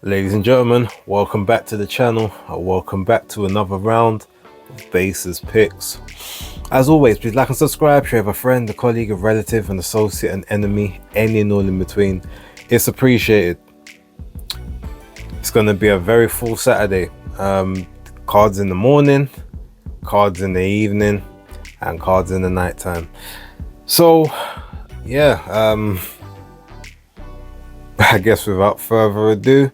Ladies and gentlemen, welcome back to the channel. Welcome back to another round of Bases Picks. As always, please like and subscribe, share with a friend, a colleague, a relative, an associate, an enemy, any and all in between. It's appreciated. It's going to be a very full Saturday. Cards in the morning, cards in the evening, and cards in the nighttime. So, yeah, I guess without further ado,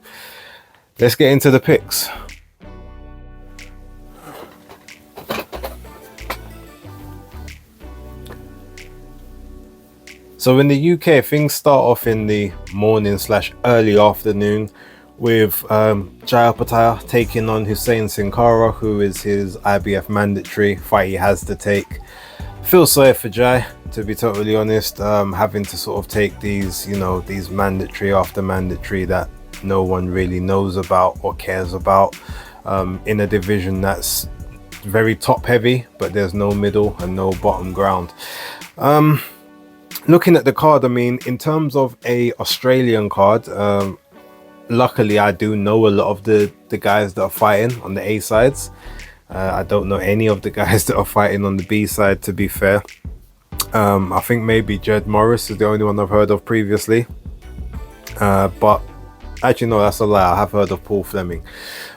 let's get into the picks. So in the UK, things start off in the morning / early afternoon with Jai Opetaia taking on Hussein Sin Cara, who is his IBF mandatory fight he has to take. Feel sorry for Jai, to be totally honest, having to sort of take these, these mandatory after mandatory that no one really knows about or cares about, in a division that's very top heavy, but there's no middle and no bottom ground. Looking at the card, I mean, in terms of a Australian card, luckily I do know a lot of the guys that are fighting on the A sides. I don't know any of the guys that are fighting on the B side, to be fair. I think maybe Jed Morris is the only one I've heard of previously. But actually, no, that's a lie. I have heard of Paul Fleming.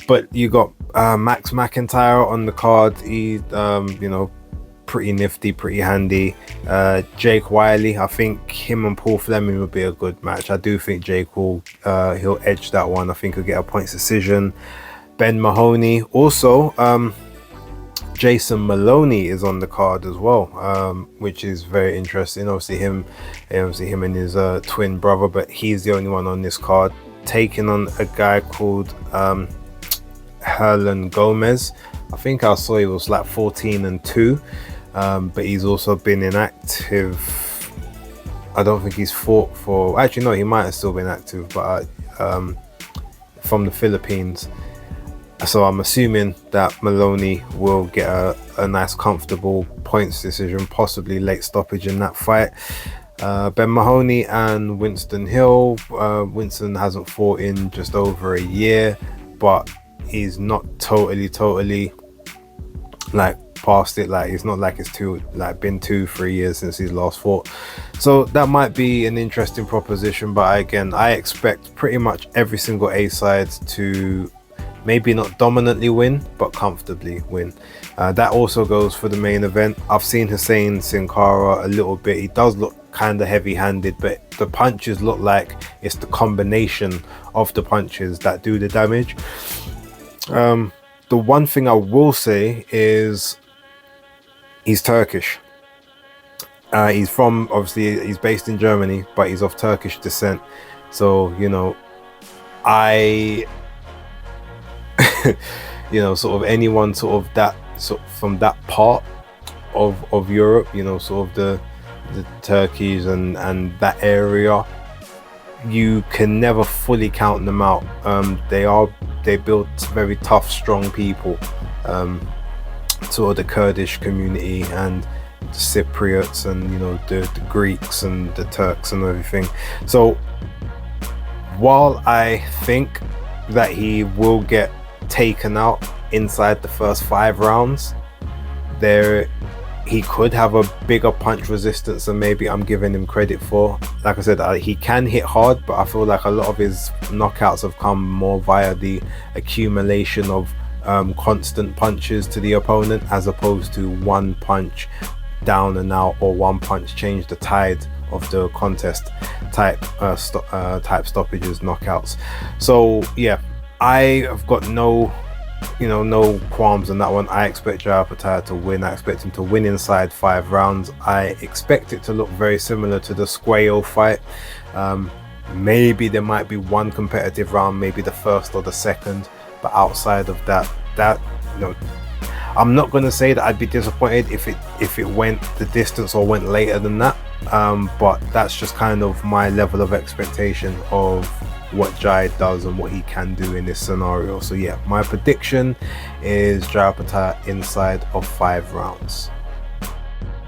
But you got Max McIntyre on the card. He, pretty nifty, pretty handy. Jake Wiley, I think him and Paul Fleming would be a good match. I do think Jake will, he'll edge that one. I think he'll get a points decision. Ben Mahoney, also Jason Maloney is on the card as well, which is very interesting. Obviously him and his twin brother, but he's the only one on this card, taking on a guy called Herlan Gomez. I think I saw he was like 14-2, but he's also been inactive. I don't think he's fought for, actually no, he might have still been active, but from the Philippines. So I'm assuming that Maloney will get a nice comfortable points decision, possibly late stoppage in that fight. Ben Mahoney and Winston Hill. Winston hasn't fought in just over a year, but he's not totally like past it. Like it's not like it's been 2-3 years since he's last fought. So that might be an interesting proposition, but again, I expect pretty much every single A side to maybe not dominantly win, but comfortably win. That also goes for the main event. I've seen Hussein Sin Cara a little bit. He does look kind of heavy-handed, but the punches look like it's the combination of the punches that do the damage. The one thing I will say is he's Turkish. He's obviously he's based in Germany, but he's of Turkish descent. So, sort of anyone sort of from that part of Europe, sort of the Turkeys and that area, you can never fully count them out. They build very tough, strong people, sort of the Kurdish community and the Cypriots and the Greeks and the Turks and everything. So while I think that he will get taken out inside the first 5 rounds, he could have a bigger punch resistance than maybe I'm giving him credit for. Like I said, he can hit hard, but I feel like a lot of his knockouts have come more via the accumulation of constant punches to the opponent, as opposed to one punch down and out or one punch change the tide of the contest type stoppages, knockouts. So yeah, I have got no qualms on that one. I expect Jai Opetaia to win. I expect him to win inside 5 rounds. I expect it to look very similar to the Squayo fight. Maybe there might be one competitive round, maybe the first or the second, but outside of that, I'm not going to say that I'd be disappointed if it went the distance or went later than that, but that's just kind of my level of expectation of what Jai does and what he can do in this scenario. So yeah, my prediction is Jai Opetaia inside of 5 rounds.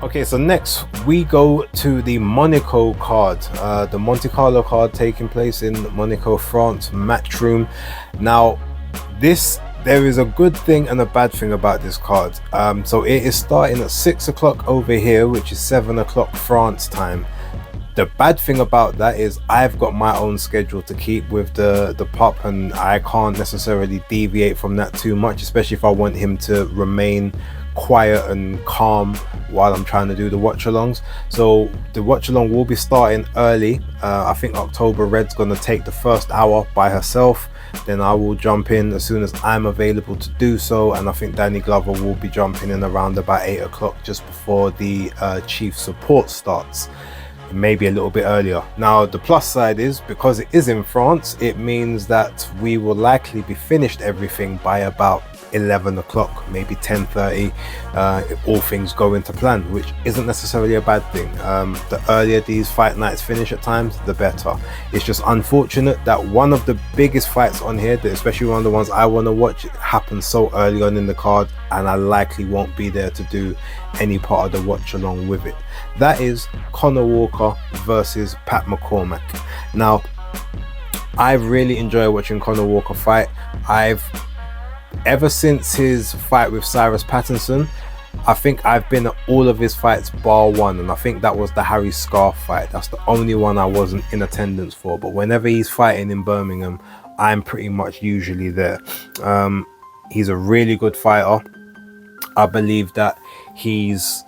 Okay, so next we go to the Monaco card, the Monte Carlo card taking place in Monaco, France, Matchroom. Now, there is a good thing and a bad thing about this card. So it is starting at 6 o'clock over here, which is 7 o'clock France time. The bad thing about that is I've got my own schedule to keep with the pup, and I can't necessarily deviate from that too much, especially if I want him to remain quiet and calm while I'm trying to do the watch alongs. So the watch along will be starting early. I think October Red's gonna take the first hour by herself, then I will jump in as soon as I'm available to do so, and I think Danny Glover will be jumping in around about 8 o'clock just before the chief support starts, maybe a little bit earlier. Now the plus side is, because it is in France, it means that we will likely be finished everything by about 11 o'clock, maybe 10:30, if all things go into plan, which isn't necessarily a bad thing. The earlier these fight nights finish at times, the better. It's just unfortunate that one of the biggest fights on here, especially one of the ones I want to watch, happens so early on in the card, and I likely won't be there to do any part of the watch along with it. That is Conor Walker versus Pat McCormack. Now, I really enjoy watching Conor Walker fight. Ever since his fight with Cyrus Pattinson, I think I've been at all of his fights bar one, and I think that was the Harry Scarf fight. That's the only one I wasn't in attendance for, but whenever he's fighting in Birmingham, I'm pretty much usually there. He's a really good fighter. I believe that he's,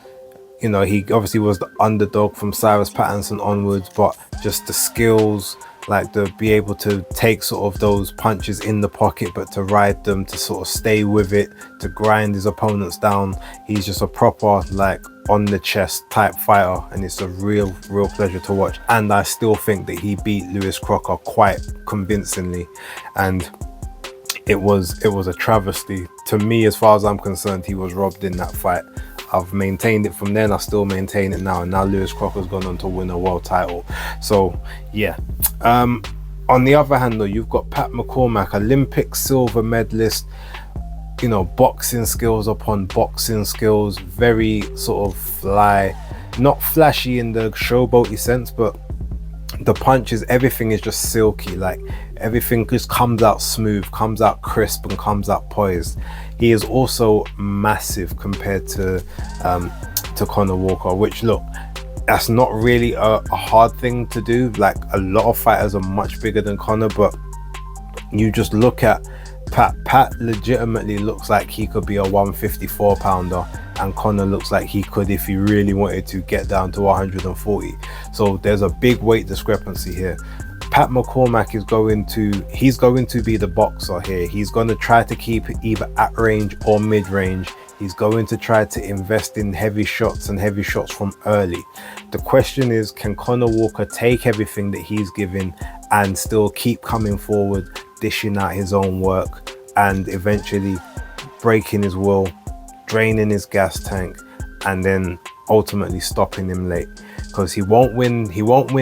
he obviously was the underdog from Cyrus Pattinson onwards, but just the skills, like to be able to take sort of those punches in the pocket, but to ride them, to sort of stay with it, to grind his opponents down. He's just a proper, like, on the chest type fighter, and it's a real pleasure to watch. And I still think that he beat Lewis Crocker quite convincingly, and it was a travesty to me. As far as I'm concerned, he was robbed in that fight. I've maintained it from then, I still maintain it now, and now Lewis Crocker's gone on to win a world title. So yeah. On the other hand though, you've got Pat McCormack, Olympic silver medalist, boxing skills upon boxing skills, very sort of not flashy in the showboaty sense, but the punches, everything is just silky, like everything just comes out smooth, comes out crisp, and comes out poised. He is also massive compared to Conor Walker, which, look, that's not really a hard thing to do. Like, a lot of fighters are much bigger than Conor, but you just look at Pat legitimately looks like he could be a 154 pounder, and Conor looks like he could, if he really wanted to, get down to 140. So there's a big weight discrepancy here. Pat McCormack is going to be the boxer here. He's going to try to keep it either at range or mid-range. He's going to try to invest in heavy shots, and heavy shots from early. The question is, can Conor Walker take everything that he's given and still keep coming forward, dishing out his own work, and eventually breaking his will, draining his gas tank, and then ultimately stopping him late? Because he won't win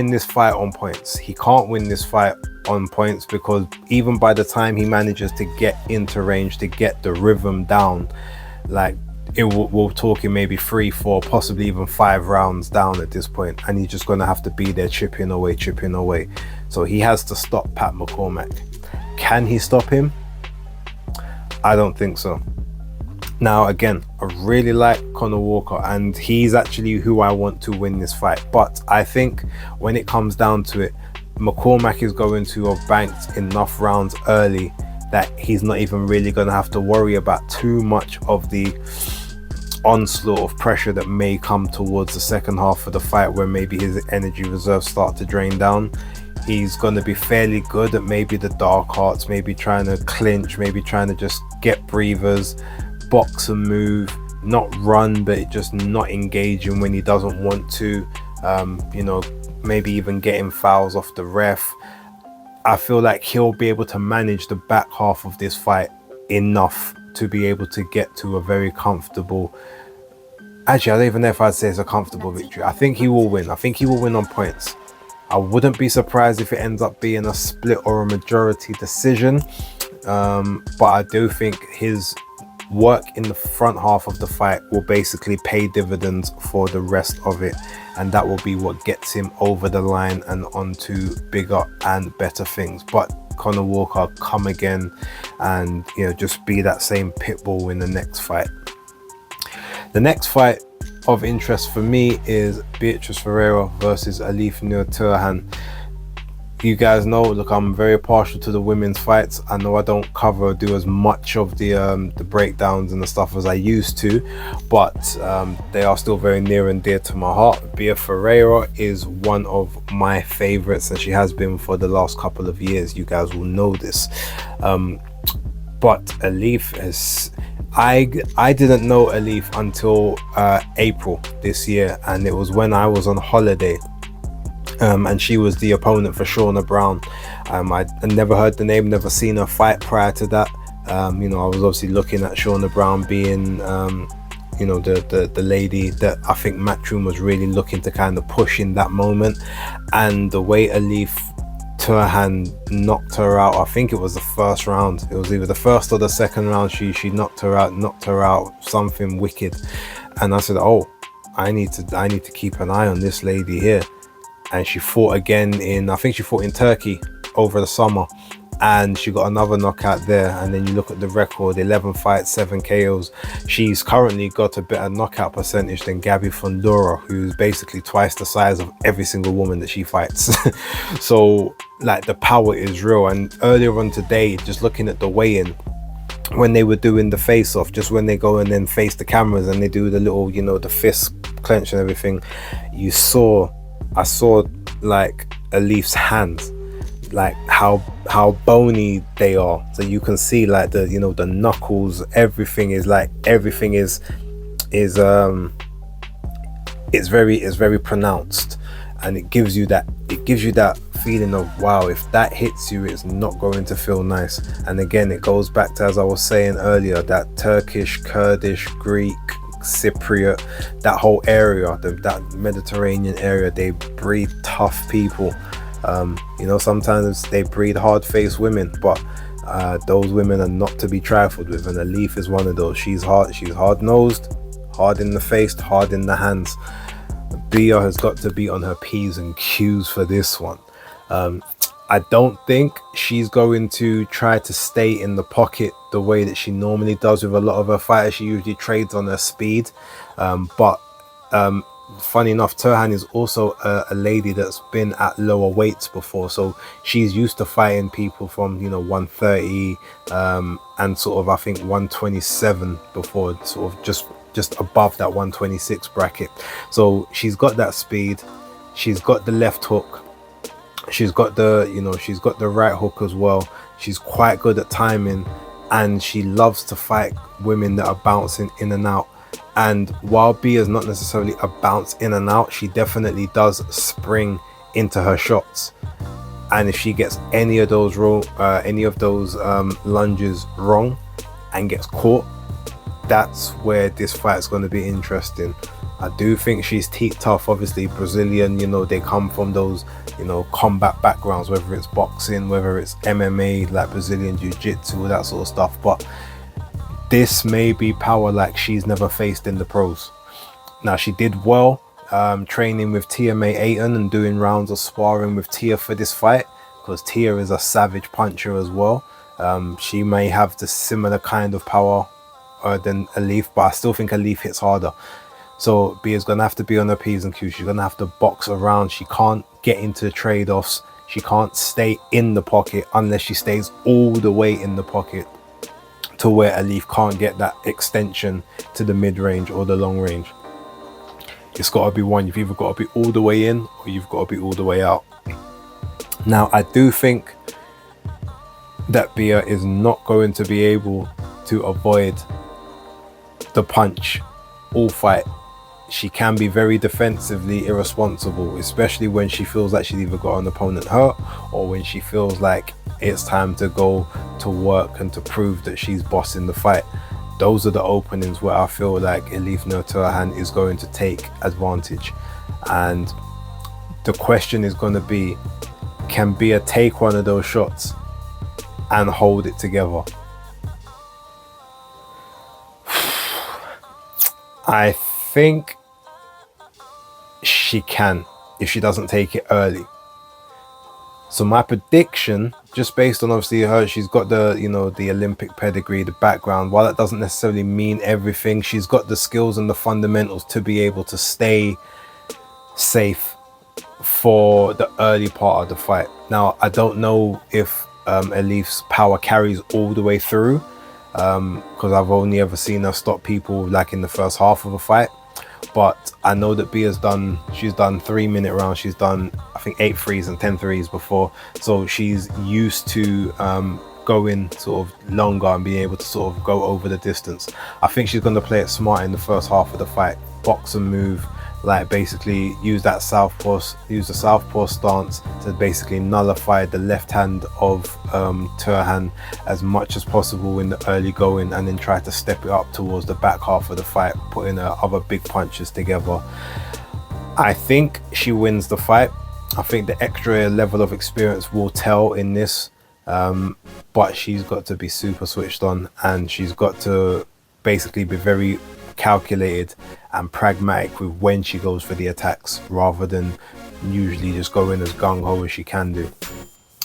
this fight on points. He can't win this fight on points, because even by the time he manages to get into range, to get the rhythm down, like, we're talking maybe 3, 4, possibly even 5 rounds down at this point, and he's just going to have to be there chipping away. So he has to stop Pat McCormack. Can he stop him? I don't think so. Now, again, I really like Conor Walker, and he's actually who I want to win this fight. But I think when it comes down to it, McCormack is going to have banked enough rounds early that he's not even really going to have to worry about too much of the onslaught of pressure that may come towards the second half of the fight, where maybe his energy reserves start to drain down. He's going to be fairly good at maybe the dark arts, maybe trying to clinch, maybe trying to just get breathers, box and move, not run, but just not engaging when he doesn't want to, maybe even getting fouls off the ref. I feel like he'll be able to manage the back half of this fight enough to be able to get to a very comfortable, actually, I don't even know if I'd say it's a comfortable victory. I think he will win. I think he will win on points. I wouldn't be surprised if it ends up being a split or a majority decision, but I do think his work in the front half of the fight will basically pay dividends for the rest of it, and that will be what gets him over the line and onto bigger and better things. But Conor Walker come again and, you know, just be that same pit bull in the next fight. The next fight of interest for me is Beatrice Ferreira versus Alif Nur Turhan. You guys know, look, I'm very partial to the women's fights. I know I don't do as much of the breakdowns and the stuff as I used to, but they are still very near and dear to my heart. Bea Ferreira is one of my favorites, and she has been for the last couple of years. You guys will know this. But Alif is, I didn't know Alif until April this year, and it was when I was on holiday. And she was the opponent for Shauna Brown. I never heard the name, never seen her fight prior to that. You know, I was obviously looking at Shauna Brown being, you know, the lady that I think Matchroom was really looking to kind of push in that moment. And the way Alif Turhan knocked her out, I think it was the first round. It was either the first or the second round. She knocked her out, something wicked. And I said, oh, I need to keep an eye on this lady here. And she fought again I think she fought in Turkey over the summer, and she got another knockout there. And then you look at the record, 11 fights, 7 KOs. She's currently got a better knockout percentage than Gabby Fundora, who's basically twice the size of every single woman that she fights. So like, the power is real. And earlier on today, just looking at the weigh-in, when they were doing the face-off, just when they go and then face the cameras and they do the little, you know, the fist clench and everything, I saw like Alif's hands, like how bony they are. So you can see like the, you know, the knuckles, everything is very pronounced, and it gives you that feeling of, wow, if that hits you, it's not going to feel nice. And again, it goes back to, as I was saying earlier, that Turkish, Kurdish, Greek, Cypriot, that whole area, that Mediterranean area, they breed tough people. You know, sometimes they breed hard-faced women, but those women are not to be trifled with, and Alif is one of those. She's hard-nosed, hard in the face, hard in the hands. Bea has got to be on her P's and Q's for this one. I don't think she's going to try to stay in the pocket the way that she normally does with a lot of her fighters. She usually trades on her speed. But funny enough, Turhan is also a lady that's been at lower weights before. So she's used to fighting people from, you know, 130 and sort of, I think, 127 before, sort of just above that 126 bracket. So she's got that speed. She's got the left hook. She's got the right hook as well. She's quite good at timing, and she loves to fight women that are bouncing in and out. And while Bea is not necessarily a bounce in and out, she definitely does spring into her shots. And if she gets any of those lunges wrong and gets caught, that's where this fight's going to be interesting. I do think she's teeth tough. Obviously, Brazilian, you know, they come from those, you know, combat backgrounds, whether it's boxing, whether it's MMA, like Brazilian jiu-jitsu, all that sort of stuff. But this may be power like she's never faced in the pros. Now, she did well training with Tia May Ayton and doing rounds of sparring with Tia for this fight, because Tia is a savage puncher as well. She may have the similar kind of power than Alif, but I still think Alif hits harder. So Bea's going to have to be on her P's and Q's. She's going to have to box around. She can't get into trade-offs. She can't stay in the pocket unless she stays all the way in the pocket to where Alif can't get that extension to the mid-range or the long range. It's got to be one. You've either got to be all the way in or you've got to be all the way out. Now, I do think that Bea is not going to be able to avoid the punch all fight. She can be very defensively irresponsible, especially when she feels like she's either got an opponent hurt or when she feels like it's time to go to work and to prove that she's bossing the fight. Those are the openings where I feel like Alif Nur Turhan is going to take advantage. And the question is going to be, can Bea take one of those shots and hold it together? I think she can if she doesn't take it early. So my prediction, just based on obviously her, she's got the, you know, the Olympic pedigree, the background. While that doesn't necessarily mean everything, she's got the skills and the fundamentals to be able to stay safe for the early part of the fight. Now, I don't know if Elif's power carries all the way through, because I've only ever seen her stop people like in the first half of a fight. But I know that she's done 3-minute rounds. She's done, I think, 8 threes and 10 threes before. So she's used to going sort of longer and being able to sort of go over the distance. I think she's going to play it smart in the first half of the fight. Box and move, like basically use the southpaw stance to basically nullify the left hand of Turhan as much as possible in the early going, and then try to step it up towards the back half of the fight, putting her other big punches together. I think she wins the fight. I think the extra level of experience will tell in this, but she's got to be super switched on, and she's got to basically be very calculated and pragmatic with when she goes for the attacks, rather than usually just going as gung-ho as she can do.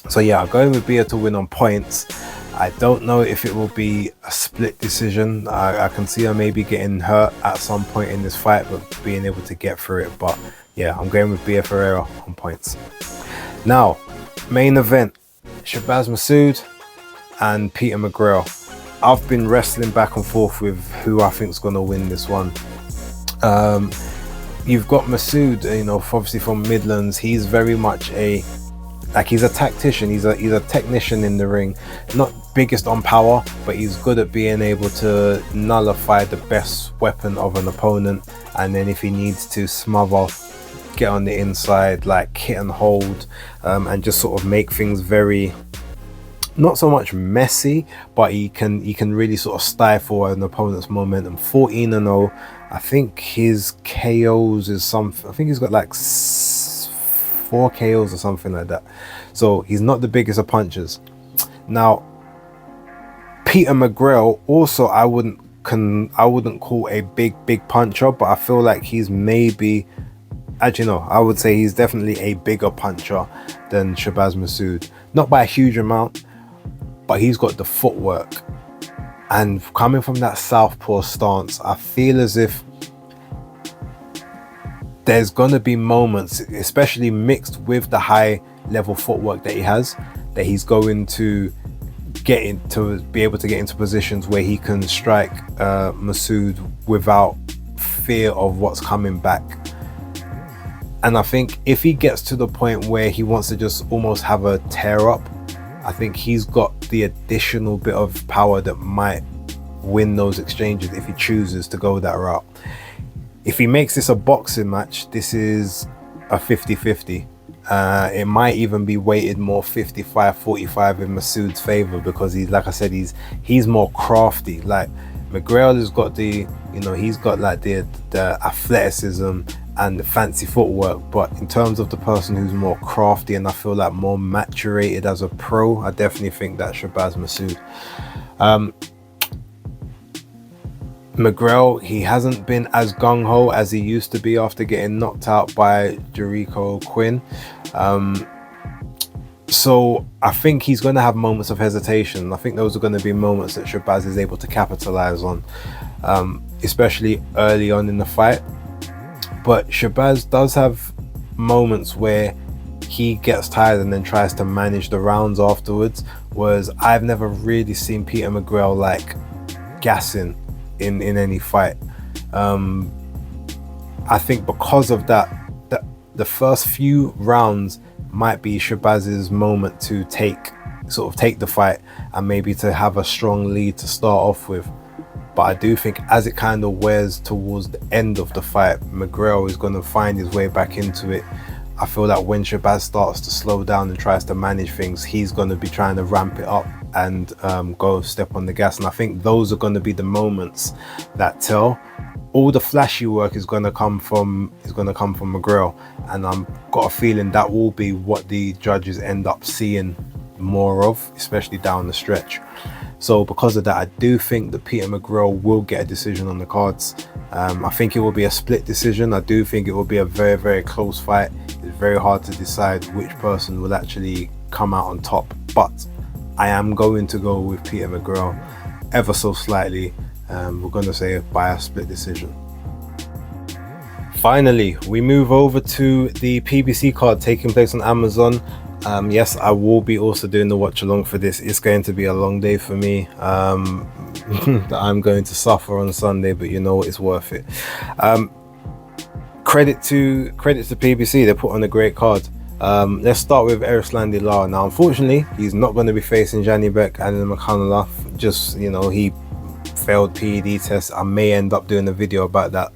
So yeah, I'm going with Bia to win on points. I don't know if it will be a split decision. I can see her maybe getting hurt at some point in this fight, but being able to get through it. But yeah, I'm going with Bia Ferreira on points. Now, main event, Shabazz Masoud and Peter McGrail. I've been wrestling back and forth with who I think is going to win this one. You've got Masoud, you know, obviously from Midlands. He's very much he's a tactician. He's a technician in the ring. Not biggest on power, but he's good at being able to nullify the best weapon of an opponent. And then if he needs to smother, get on the inside, like hit and hold, and just sort of make things very, not so much messy, but he can really sort of stifle an opponent's momentum. 14-0. I think his KOs is something, I think he's got like 4 KOs or something like that. So he's not the biggest of punchers. Now, Peter McGrail also, I wouldn't call a big puncher, but I feel like he's maybe, actually no, I would say he's definitely a bigger puncher than Shabazz Masoud. Not by a huge amount, but he's got the footwork. And coming from that southpaw stance, I feel as if there's going to be moments, especially mixed with the high level footwork that he has, that he's going to get into, be able to get into positions where he can strike Masoud without fear of what's coming back. And I think if he gets to the point where he wants to just almost have a tear up, I think he's got the additional bit of power that might win those exchanges if he chooses to go that route. If he makes this a boxing match, this is a 50-50. It might even be weighted more 55-45 in Masoud's favor, because he's, like I said, he's more crafty. Like McGrail has got the, you know, he's got like the athleticism and the fancy footwork, but in terms of the person who's more crafty and I feel like more maturated as a pro, I definitely think that's Shabazz Masoud. McGrail, he hasn't been as gung-ho as he used to be after getting knocked out by Jericho Quinn. So I think he's going to have moments of hesitation. I think those are going to be moments that Shabazz is able to capitalize on, especially early on in the fight. But Shabazz does have moments where he gets tired and then tries to manage the rounds afterwards, whereas I've never really seen Peter McGrail like gassing in any fight. I think because of that, the first few rounds might be Shabazz's moment to take the fight and maybe to have a strong lead to start off with. But I do think as it kind of wears towards the end of the fight, McGrail is going to find his way back into it. I feel that when Shabazz starts to slow down and tries to manage things, he's going to be trying to ramp it up and go step on the gas. And I think those are going to be the moments that tell. All the flashy work is going to come from McGrail, and I've got a feeling that will be what the judges end up seeing more of, especially down the stretch. So because of that, I do think that Peter McGrail will get a decision on the cards. I think it will be a split decision. I do think it will be a very, very close fight. It's very hard to decide which person will actually come out on top, but I am going to go with Peter McGrail ever so slightly. We're going to say by a split decision. Finally, we move over to the PBC card taking place on Amazon. Yes, I will be also doing the watch along for this. It's going to be a long day for me. I'm going to suffer on Sunday, but you know what, it's worth it. Credit to PBC, they put on a great card. Let's start with Erislan Lara. Now, unfortunately, he's not going to be facing Janibek and McConnell. Just, you know, he failed PED test. I may end up doing a video about that.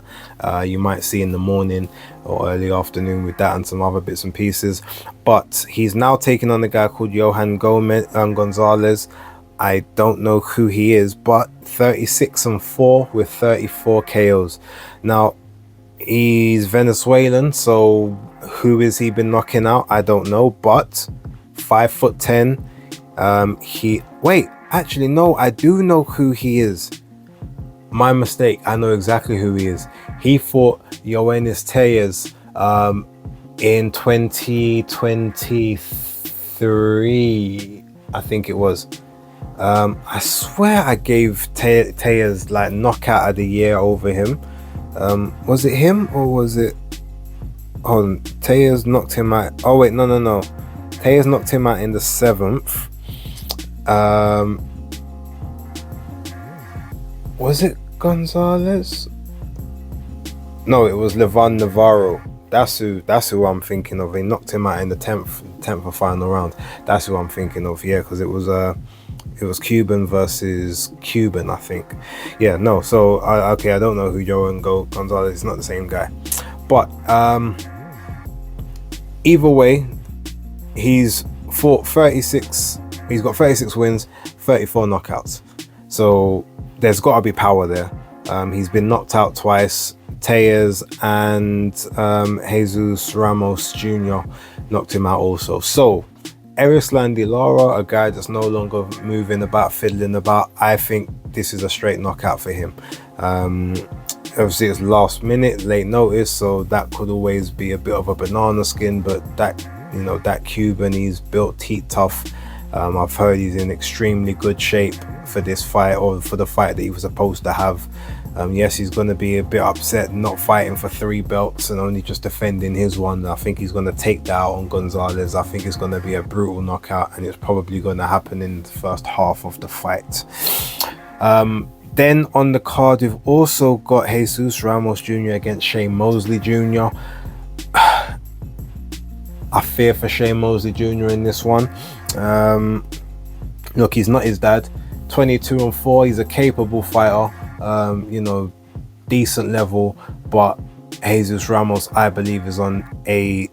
You might see in the morning or early afternoon with that and some other bits and pieces. But he's now taking on a guy called Johan Gonzalez. I don't know who he is, but 36-4 with 34 KOs. Now, he's Venezuelan, so who is he been knocking out? I don't know, but 5'10". Actually, no, I do know who he is. My mistake. I know exactly who he is. He fought Yoenis Tellez in 2023, I think it was. I swear I gave Tellez like knockout of the year over him. Was it him or was it? Hold on, Tellez knocked him out. Oh wait, no. Tellez knocked him out in the 7th. Was it Gonzalez? No, it was Levan Navarro. That's who I'm thinking of. He knocked him out in the 10th of final round. That's who I'm thinking of. Yeah, because it was Cuban versus Cuban, I think. Yeah, no. So okay, I don't know who Johan Gonzalez is. Not the same guy, but either way, he's fought 36. He's got 36 wins, 34 knockouts. So there's got to be power there. He's been knocked out twice. Tellez and Jesus Ramos Jr. knocked him out also. So Erislan Lara, a guy that's no longer moving about, fiddling about, I think this is a straight knockout for him. Obviously it's last minute, late notice, so that could always be a bit of a banana skin, but that, you know, that Cuban, he's built teeth tough. I've heard he's in extremely good shape for this fight, or for the fight that he was supposed to have. Yes, he's going to be a bit upset not fighting for 3 belts and only just defending his one. I think he's going to take that out on Gonzalez. I think it's going to be a brutal knockout, and it's probably going to happen in the first half of the fight. Then on the card, we've also got Jesus Ramos Jr. against Shane Mosley Jr. I fear for Shane Mosley Jr. in this one. Look, he's not his dad. 22-4. He's a capable fighter. You know, decent level, but Jesus Ramos, I believe, is on a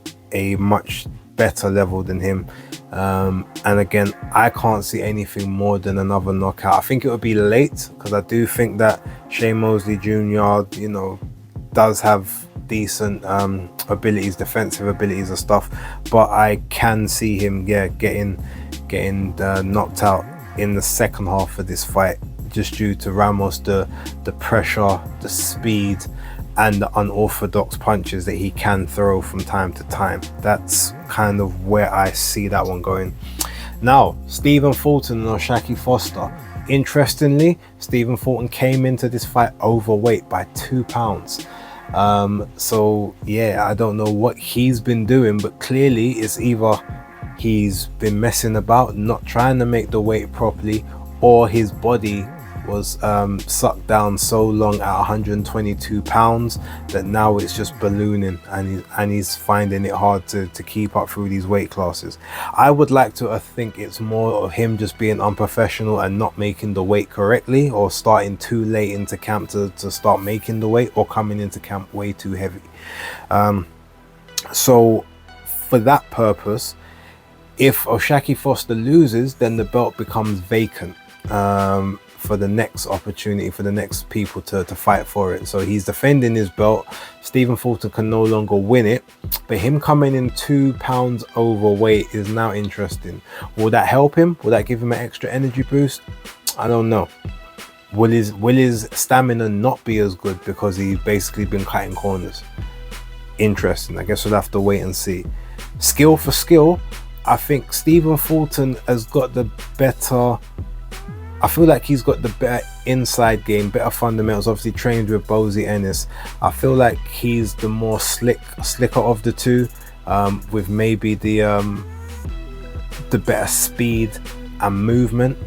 much better level than him. And again, I can't see anything more than another knockout. I think it would be late, because I do think that Shane Mosley Jr., you know, does have decent abilities, defensive abilities and stuff, but I can see him getting knocked out in the second half of this fight, just due to Ramos, the pressure, the speed, and the unorthodox punches that he can throw from time to time. That's kind of where I see that one going. Now, Stephen Fulton and O'Shaki Foster. Interestingly, Stephen Fulton came into this fight overweight by 2 pounds. So yeah, I don't know what he's been doing, but clearly it's either he's been messing about, not trying to make the weight properly, or his body was sucked down so long at 122 pounds that now it's just ballooning, and he's finding it hard to keep up through these weight classes. I would like to think it's more of him just being unprofessional and not making the weight correctly, or starting too late into camp to start making the weight, or coming into camp way too heavy. So for that purpose, if O'Shaki Foster loses, then the belt becomes vacant for the next opportunity, for the next people to fight for it. So he's defending his belt. Stephen Fulton can no longer win it, but him coming in 2 pounds overweight is now interesting. Will that help him? Will that give him an extra energy boost? I don't know. Will his stamina not be as good because he's basically been cutting corners? Interesting. I guess we'll have to wait and see. Skill for skill, I think Stephen Fulton has got the better. I feel like he's got the better inside game, better fundamentals. Obviously trained with Bozy Ennis. I feel like he's the more slicker of the two, with maybe the better speed and movement.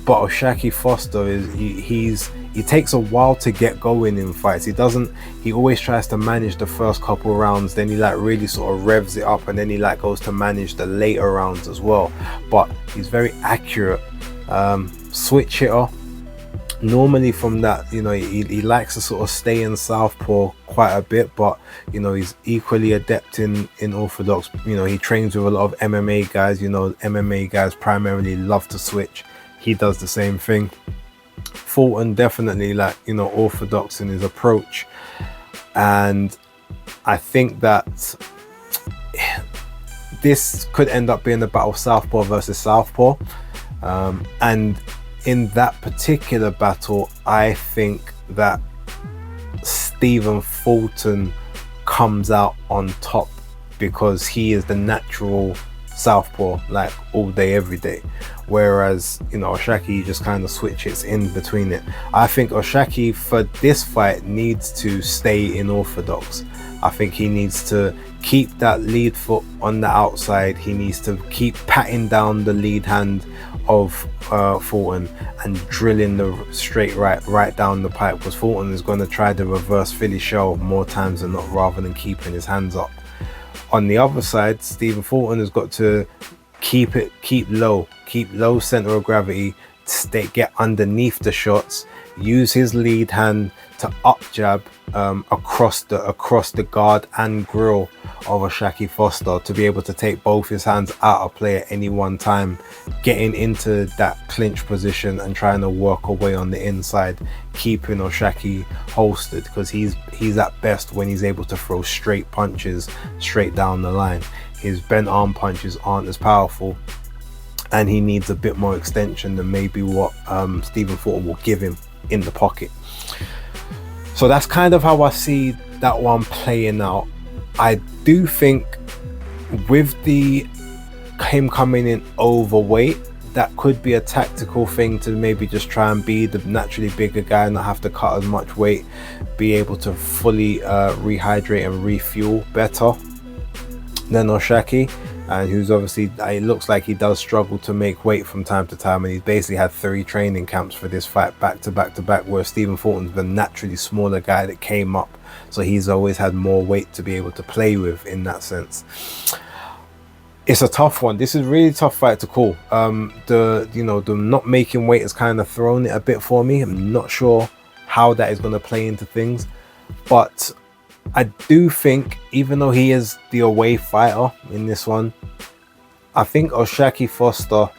But Oshaki Foster is he takes a while to get going in fights. He always tries to manage the first couple rounds, then he like really sort of revs it up, and then he like goes to manage the later rounds as well. But he's very accurate, switch hitter. Normally from that, you know, he likes to sort of stay in southpaw quite a bit, but you know, he's equally adept in orthodox. You know, he trains with a lot of MMA guys. You know, MMA guys primarily love to switch. He does the same thing. Fulton definitely, like, you know, orthodox in his approach, and I think that this could end up being a battle of southpaw versus southpaw, and in that particular battle, I think that Stephen Fulton comes out on top because he is the natural southpaw, like all day every day, whereas, you know, Oshaki just kind of switches in between it. I think Oshaki for this fight needs to stay in orthodox. I think he needs to keep that lead foot on the outside. He needs to keep patting down the lead hand of Fulton and drilling the straight right down the pipe, because Fulton is going to try the reverse Philly shell more times than not, rather than keeping his hands up. On the other side, Stephen Fulton has got to keep low center of gravity, get underneath the shots, use his lead hand to up jab across the guard and grill of Oshaki Foster, to be able to take both his hands out of play at any one time, getting into that clinch position and trying to work away on the inside, keeping Oshaki holstered, because he's at best when he's able to throw straight punches straight down the line. His bent arm punches aren't as powerful, and he needs a bit more extension than maybe what Stephen Fulton will give him in the pocket. So that's kind of how I see that one playing out. I do think with him coming in overweight, that could be a tactical thing to maybe just try and be the naturally bigger guy and not have to cut as much weight, be able to fully rehydrate and refuel better than Oshaki, and who's obviously, it looks like he does struggle to make weight from time to time, and he's basically had 3 training camps for this fight back to back, where Stephen Fulton's the naturally smaller guy that came up, so he's always had more weight to be able to play with in that sense. It's a tough one. This is a really tough fight to call. The not making weight has kind of thrown it a bit for me. I'm not sure how that is going to play into things, but I do think, even though he is the away fighter in this one, I think Oshaki Foster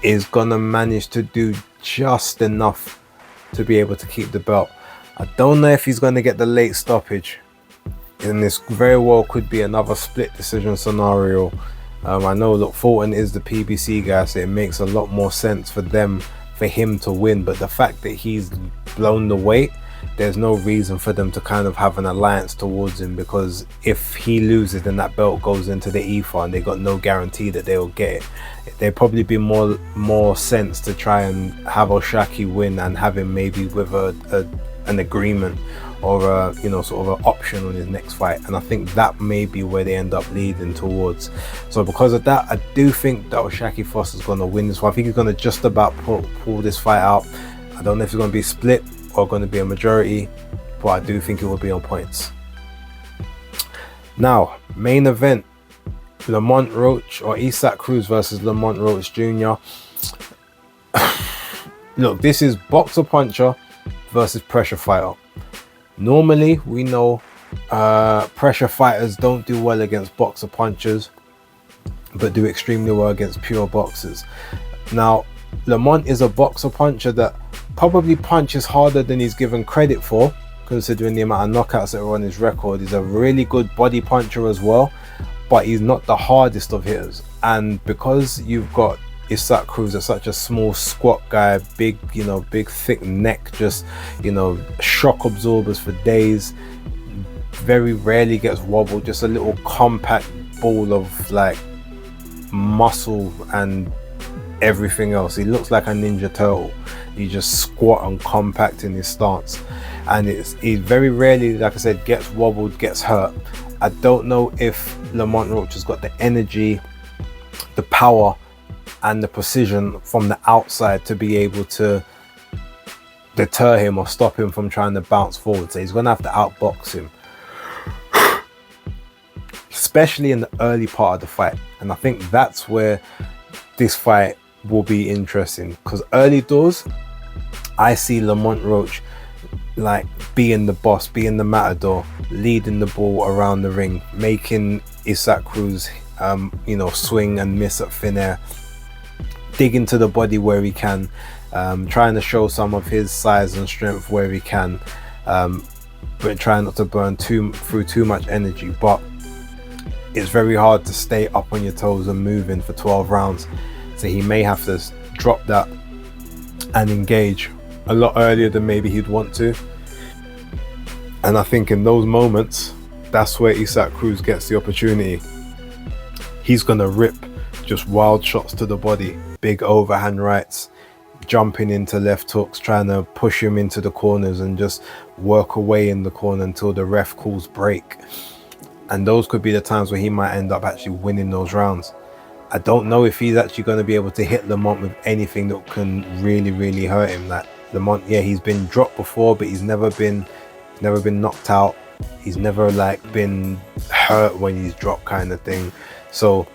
is going to manage to do just enough to be able to keep the belt. I don't know if he's going to get the late stoppage, and this very well could be another split decision scenario. I know, look, Fulton is the PBC guy, so it makes a lot more sense for him to win, but the fact that he's blown the weight, there's no reason for them to kind of have an alliance towards him, because if he loses, then that belt goes into the ether and they got no guarantee that they'll get it. There'd probably be more sense to try and have Oshaki win and have him maybe with an agreement or sort of an option on his next fight, and I think that may be where they end up leading towards. So because of that, I do think that Oshaki Foster's going to win this one. I think he's going to just about pull this fight out. I don't know if it's going to be split or going to be a majority, but I do think it will be on points. Now, main event, Lamont Roach or Isaac Cruz versus Lamont Roach Jr. Look, this is boxer puncher versus pressure fighter. Normally, we know pressure fighters don't do well against boxer punchers, but do extremely well against pure boxers. Now, Lamont is a boxer puncher that probably punches harder than he's given credit for, considering the amount of knockouts that are on his record. He's a really good body puncher as well, but he's not the hardest of hitters. And because you've got Isaac Cruz is such a small squat guy, big, you know, big thick neck, just, you know, shock absorbers for days, very rarely gets wobbled, just a little compact ball of like muscle and everything else. He looks like a Ninja Turtle. He just squat and compact in his stance, and he very rarely, like I said, gets wobbled, gets hurt. I don't know if Lamont Roach has got the energy, the power and the precision from the outside to be able to deter him or stop him from trying to bounce forward. So he's gonna have to outbox him, especially in the early part of the fight. And I think that's where this fight will be interesting, because early doors I see Lamont Roach like being the boss, being the matador, leading the ball around the ring, making Isaac Cruz you know, swing and miss at thin air, dig into the body where he can, trying to show some of his size and strength where he can, but trying not to burn through too much energy. But it's very hard to stay up on your toes and moving for 12 rounds, so he may have to drop that and engage a lot earlier than maybe he'd want to. And I think in those moments, that's where Isaac Cruz gets the opportunity. He's gonna rip just wild shots to the body, big overhand rights, jumping into left hooks, trying to push him into the corners and just work away in the corner until the ref calls break. And those could be the times where he might end up actually winning those rounds. I don't know if he's actually going to be able to hit Lamont with anything that can really hurt him. Like Lamont, yeah, he's been dropped before, but he's never been knocked out. He's never like been hurt when he's dropped, kind of thing. So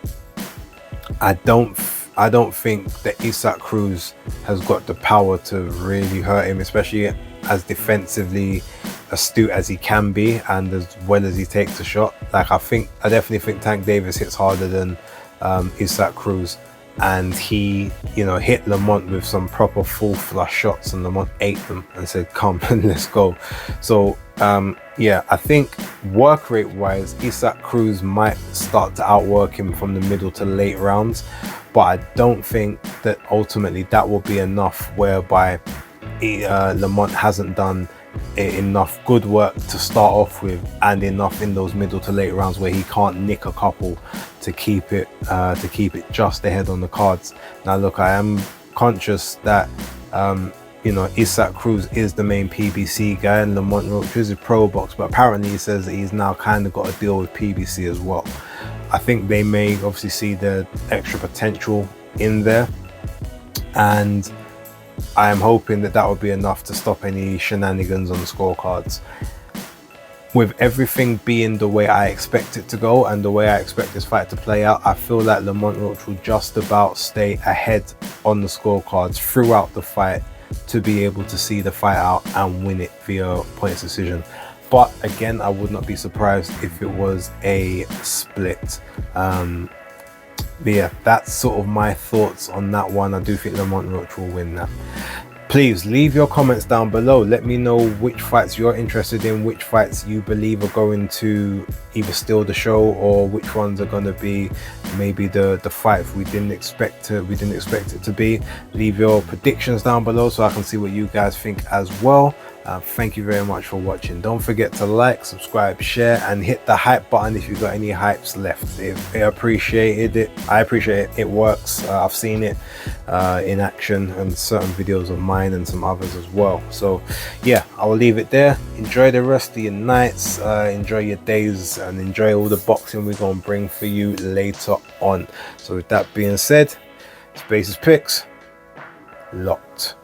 I don't think that Isaac Cruz has got the power to really hurt him, especially as defensively astute as he can be and as well as he takes a shot. Like I definitely think Tank Davis hits harder than Isaac Cruz, and he, you know, hit Lamont with some proper full flush shots, and Lamont ate them and said, come and let's go. So yeah, I think work rate wise, Isaac Cruz might start to outwork him from the middle to late rounds, but I don't think that ultimately that will be enough whereby Lamont hasn't done enough good work to start off with, and enough in those middle to late rounds where he can't nick a couple to keep it just ahead on the cards. Now look, I am conscious that you know, Isaac Cruz is the main PBC guy and Lamont Roach is a pro box, but apparently he says that he's now kind of got to deal with PBC as well. I think they may obviously see the extra potential in there, and I am hoping that that will be enough to stop any shenanigans on the scorecards. With everything being the way I expect it to go and the way I expect this fight to play out, I feel like Lamont Roach will just about stay ahead on the scorecards throughout the fight to be able to see the fight out and win it via points decision. But again, I would not be surprised if it was a split. But yeah, that's sort of my thoughts on that one. I do think Lamont Roach will win that. Please leave your comments down below. Let me know which fights you're interested in, which fights you believe are going to either steal the show, or which ones are going to be maybe the fight we didn't expect it to be. Leave your predictions down below so I can see what you guys think as well. Thank you very much for watching. Don't forget to like, subscribe, share, and hit the hype button if you've got any hypes left. I appreciate it. It works. I've seen it in action and certain videos of mine and some others as well. So yeah, I will leave it there. Enjoy the rest of your nights, enjoy your days, and enjoy all the boxing we're gonna bring for you later on. So with that being said, Spaces Picks locked.